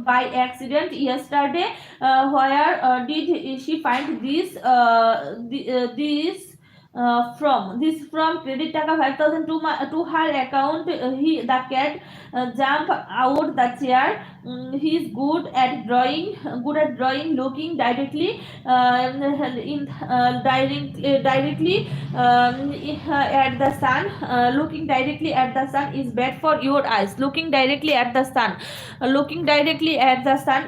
by accident yesterday. Where did she find this from credit taka 5,000 to her account. The cat jump out the chair. He is good at drawing, looking directly directly at the sun. Looking directly at the sun is bad for your eyes. Looking directly at the sun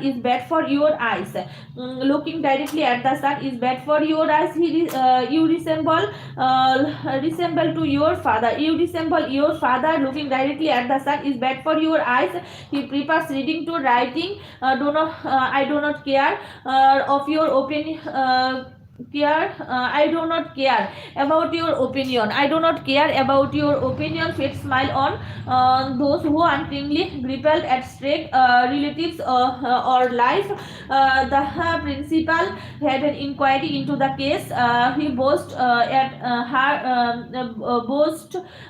is bad for your eyes. Looking directly at the sun is bad for your eyes. You resemble to your father. You resemble your father. Looking directly at the sun is bad for your eyes. He prefers reading to writing. I do not care of your opinion. I do not care about your opinion. I do not care about your opinion. Fate smile on those who unkindly grappled at stray relatives or life. The principal had an inquiry into the case. He boast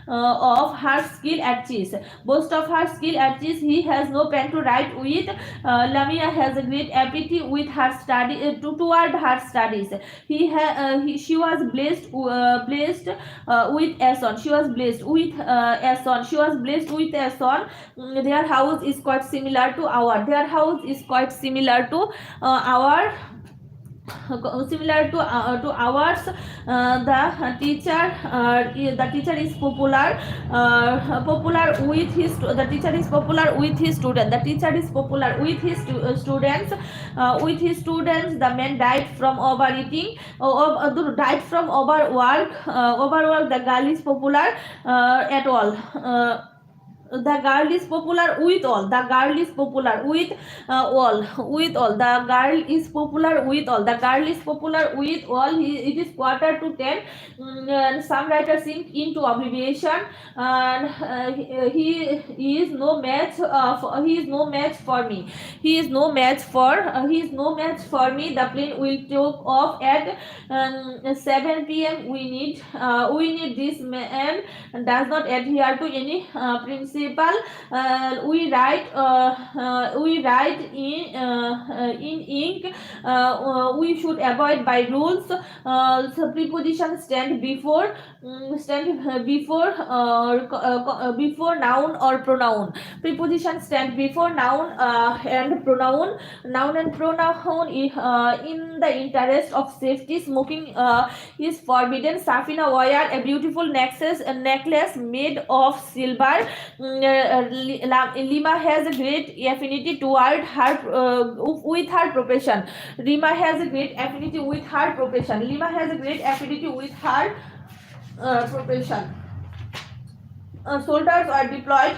of her skill at chess. Boast of her skill at chess. He has no pen to write with. Lamia has a great aptitude with her toward her studies. She was blessed with a son. She was blessed with a son. She was blessed with a son. Their house is quite similar to our. Their house is quite similar to our to ours. The teacher is popular with his the teacher is popular with his student. The teacher is popular with his students. The man died from overeating. Died from overwork. The girl is popular at all. The girl is popular with all. The girl is popular with all. The girl is popular with all. The girl is popular with all. It is 9:45. And some writers sink into oblivion. And he is no match. He is no match for me. He is no match for me. The plane will take off at 7 p.m. We need this man does not adhere to any principle. We write in ink. We should avoid by rules. So prepositions stand before noun or pronoun. Prepositions stand before noun and pronoun. Noun and pronoun in the interest of safety. Smoking is forbidden. Safina wore a beautiful necklace made of silver. Lima has a great affinity toward her with her profession. Lima has a great affinity with her profession. Lima has a great affinity with her profession. Soldiers are deployed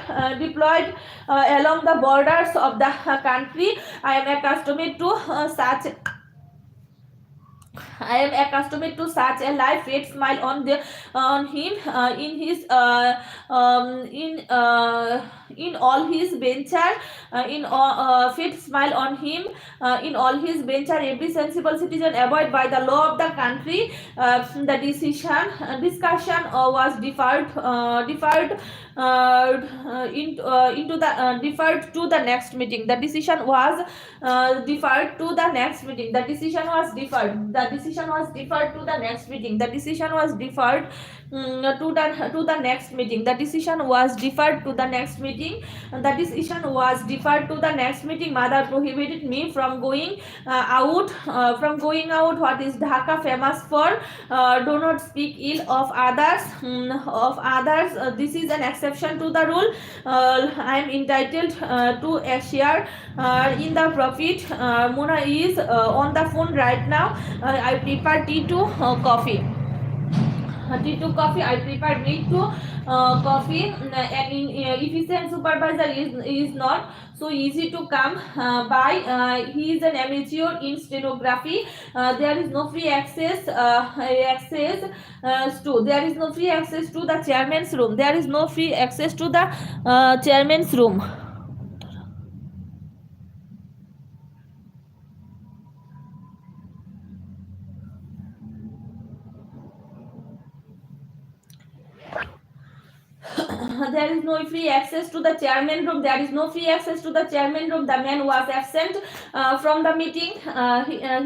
along the borders of the country. I am accustomed to such a life. Fate smile on him in all his venture. Fate smile on him in all his venture. Every sensible citizen avoid by the law of the country. The discussion was deferred to the next meeting. The decision was deferred to the next meeting. The decision was deferred to the next meeting. The decision was deferred to the next meeting. The decision was deferred to the next meeting. The decision was deferred to the next meeting. Mother prohibited me from going out. What is Dhaka famous for? Do not speak ill of others. This is an exception to the rule. I am entitled to a share in the profit. Mona is on the phone right now. I prepare tea to coffee. I prepare milk to coffee. An efficient supervisor is not so easy to come by. He is an amateur in stenography. There is no free access there is no free access to the chairman's room. There is no free access to the chairman's room. there is no free access to the chairman room. There is no free access to the chairman room. The man was absent from the meeting.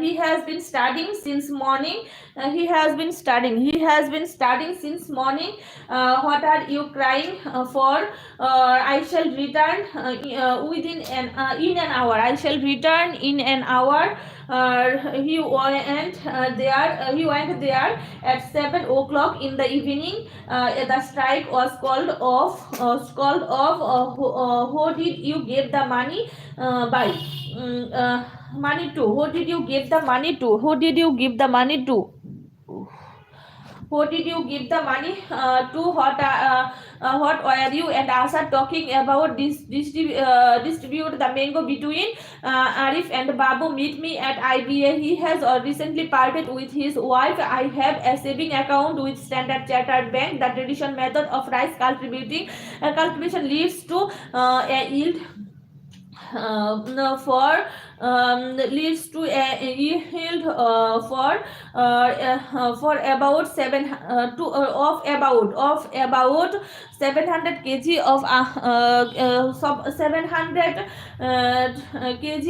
He has been studying since morning. He has been studying. He has been studying since morning. What are you crying for? I shall return within in an hour. I shall return in an hour. He went there. He went there at 7 o'clock in the evening. The strike was called off. Who did you give the money by? Money to? Who did you give the money to? Who did you give the money to? Who did you give the money to? What were you and Asa talking about? Distribute the mango between Arif and Babu. Meet me at IBA. He has recently parted with his wife. I have a saving account with Standard Chartered Bank. The traditional method of rice cultivation leads to a yield leads to a yield for about 700 kg of 700 kg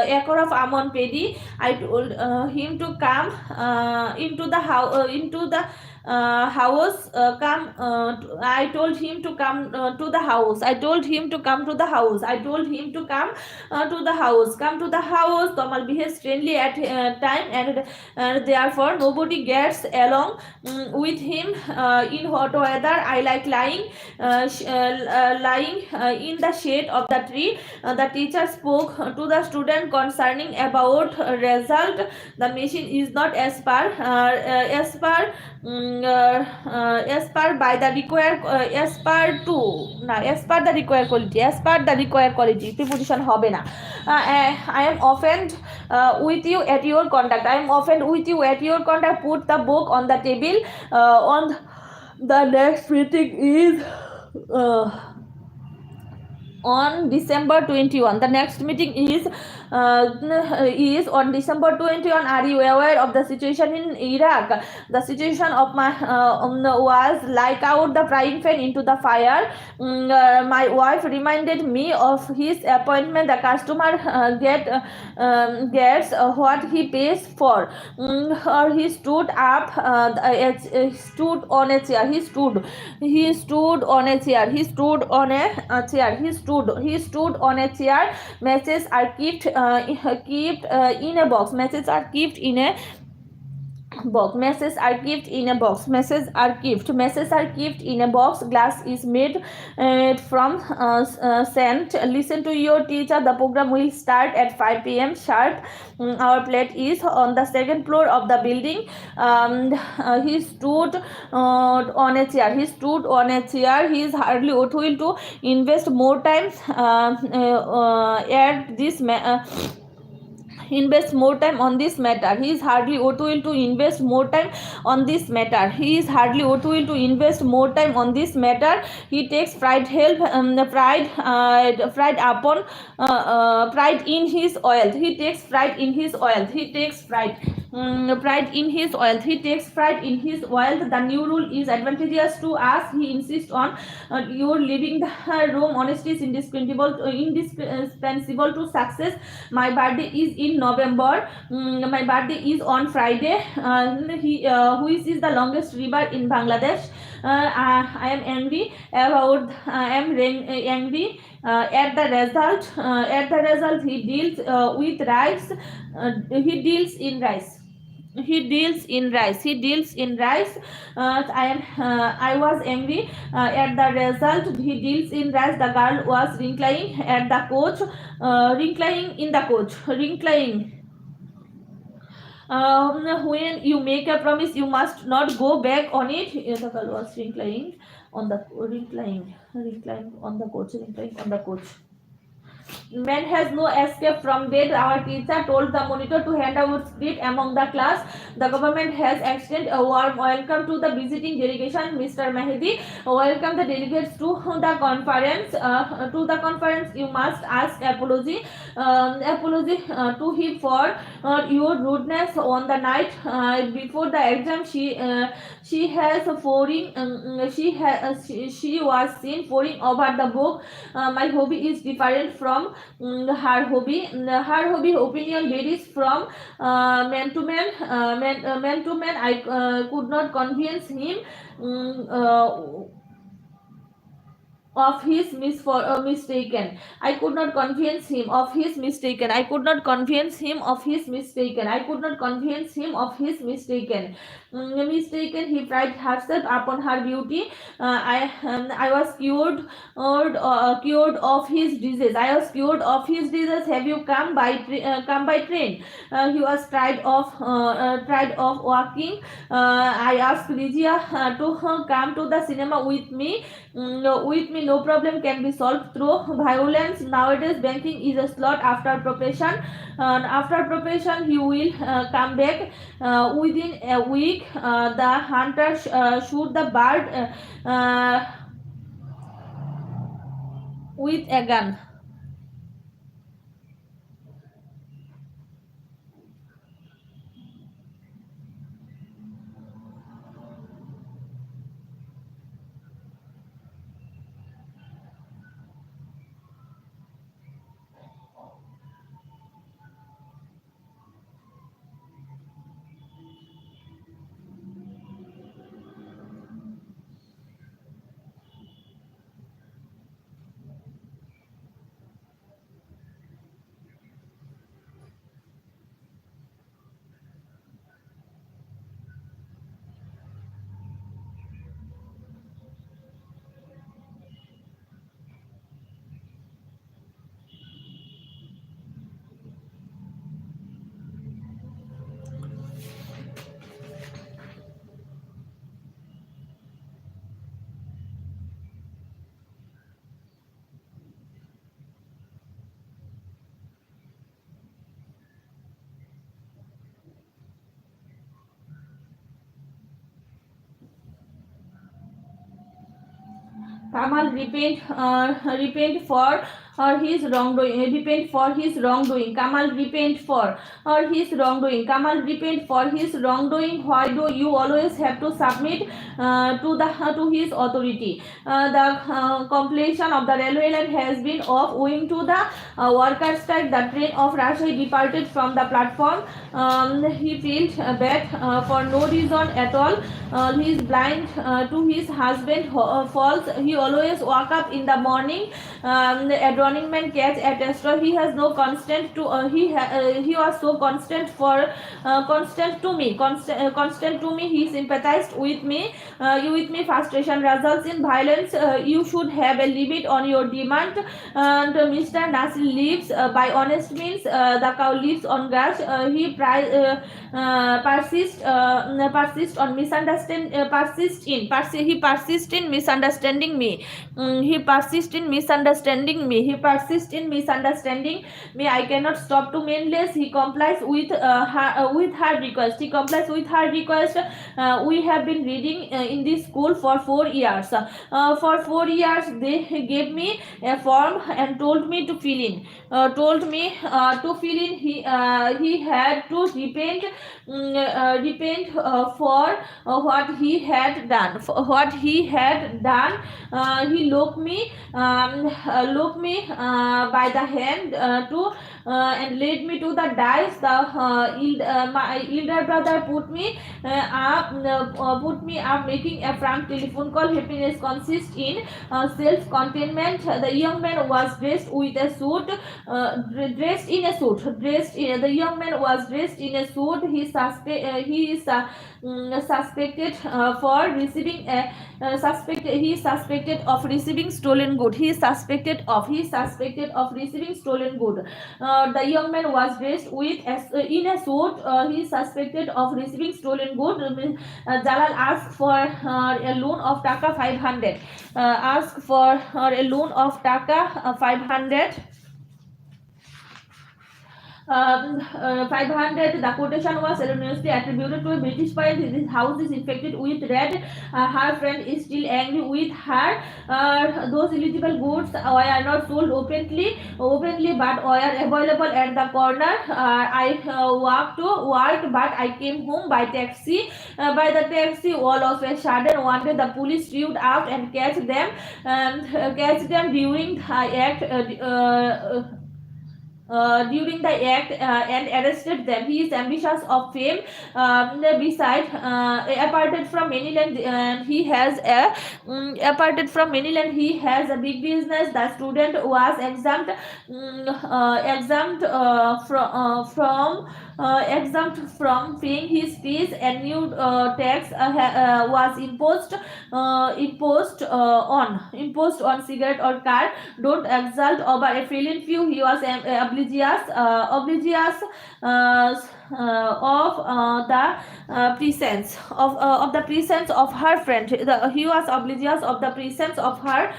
acre of almond paddy. I told him to come into the house. I told him to come to the house. I told him to come to the house. I told him to come to the house. Come to the house. Kamal behaves strangely at time, and therefore nobody gets along with him in hot weather. I like lying in the shade of the tree. The teacher spoke to the student concerning about result. The machine is not as per by the required as per the required quality preposition হবে না. I am offended with you at your conduct. I am offended with you at your conduct. Put the book on the table. On the next meeting is on December 21. The next meeting is on December 21. Are you aware of the situation in Iraq? The situation of my was like out the frying pan into the fire. My wife reminded me of his appointment. The customer gets what he pays for. Or he stood up. Stood on a chair. He stood on a chair. He stood on a chair. He stood on a chair. Messages are kept in a box. Messages are kept in a box. Messages are kept in a box. Messages are kept in a box. Glass is made from sand. Listen to your teacher. The program will start at 5 p.m. sharp. Our plate is on the second floor of the building. He stood on a chair. He is hardly worthwhile to invest more time at this invest more time on this matter. He is hardly worthwhile to invest more time on this matter. He takes pride in his oil. He takes pride in his oil. The new rule is advantageous to us. He insists on your leaving the room. Honesty is indispensable to success. My birthday is in November. My birthday is on Friday. Which is the longest river in Bangladesh? I am angry at the result. He deals with rice. He deals in rice. I was angry at the result. He deals in rice. The girl was reclining at the coach. When you make a promise, you must not go back on it. The girl was reclining on the coach. Man has no escape from death. Our teacher told the monitor to hand out script among the class. The government has extended a warm welcome to the visiting delegation. Mr. Mahdi, welcome the delegates to the conference. You must ask apology to him for your rudeness on the night before the exam. She has pouring. She was seen pouring over the book. My hobby is different from her hobby. Her hobby opinion varies from man to man. I could not convince him um, uh, of his mistaken. I could not convince him of his mistaken. I could not convince him of his mistaken. I could not convince him of his mistaken. Mistaken. He prided herself upon her beauty. I was cured of his disease. I was cured of his disease. Have you come by train? He was tired of walking. I asked Lygia to come to the cinema with me. With me, no problem can be solved through violence. Nowadays, banking is a slot after probation. After probation, he will come back within a week. The hunter shoot the bird with a gun. Kamal repent for his wrongdoing. Repent for his wrongdoing. Kamal repent for his wrongdoing. Kamal repent for his wrongdoing. Why do you always have to submit to his authority? The completion of the railway line has been off owing to the worker strike. The train of Rajshahi departed from the platform. He felt bad for no reason at all. He is blind to his husband falls. He always wake up in the morning. A drowning man catch at a straw. He has no constant to he was so constant to me. Constant to me. He sympathized with me. You with me. Frustration results in violence. You should have a limit on your demand. And Mr. Nasir lives by honest means. The cow lives on grass. He persist on misunderstand he persist in misunderstanding me. He persist in misunderstanding me. He persist in misunderstanding me. I cannot stop to meaningless. He complies with her request. He complies with her request. We have been reading in this school for 4 years. For 4 years, they gave me a form and told me to fill in. He had to repent for what he had done. He looked me by the hand to and led me to the dice. My elder brother put me up making a frank telephone call. Happiness consists in self-containment. The young man was dressed with a suit. The young man was dressed in a suit. He is suspected for receiving a he is suspected of receiving stolen good. He is suspected of receiving stolen good. The young man was dressed in a suit. He is suspected of receiving stolen good. Jalal asked for a loan of taka 500. Asked for a loan of taka 500. 500. The quotation was erroneously attributed to a British poet. His house is infected with rat. Her friend is still angry with her. Those eligible goods were not sold openly, but were available at the corner. I walked to work, but I came home by taxi. By the taxi, all of a sudden, one day the police trooped out and catch them during the act. During the act and arrested them. He is ambitious of fame. Beside, aparted from many land, he has a aparted from many land. He has a big business. The student was exempt from paying his fees, and new tax was imposed on cigarette or car. Don't exult over a fallen few. He was oblivious of the presence of her friend. He was oblivious of the presence of her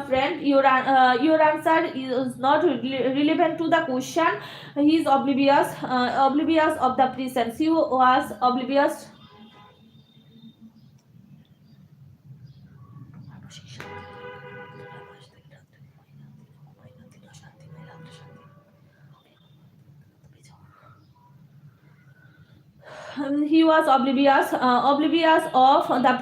friend. Your answer is not relevant to the question. He is oblivious of the presence. He was oblivious. He was oblivious of the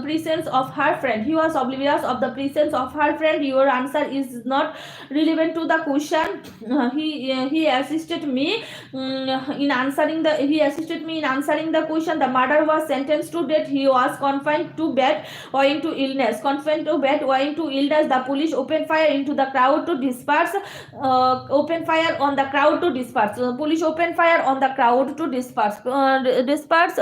presence of her friend. He was oblivious of the presence of her friend. Your answer is not relevant to the question. He assisted me in answering the question. The murderer was sentenced to death. He was confined to bed owing to illness. The police opened fire into the crowd to disperse. Police opened fire on the crowd to disperse. Police opened fire on the crowd to disperse. Deprived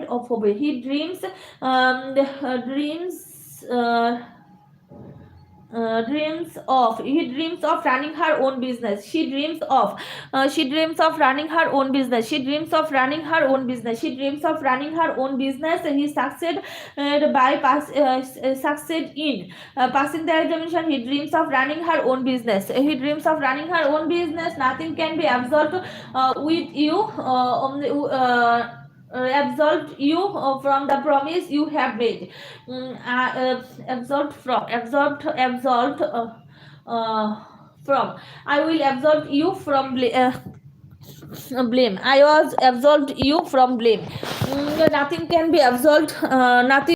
of hope. He dreams of running her own business. She dreams of running her own business. He succeed by succeed in passing the examination. He dreams of running her own business. Nothing can be absorbed with you. Absolved you from the promise you have made. Absolved from. I will absolve you from blame. I was absolved you from blame. Nothing can be absolved. Nothing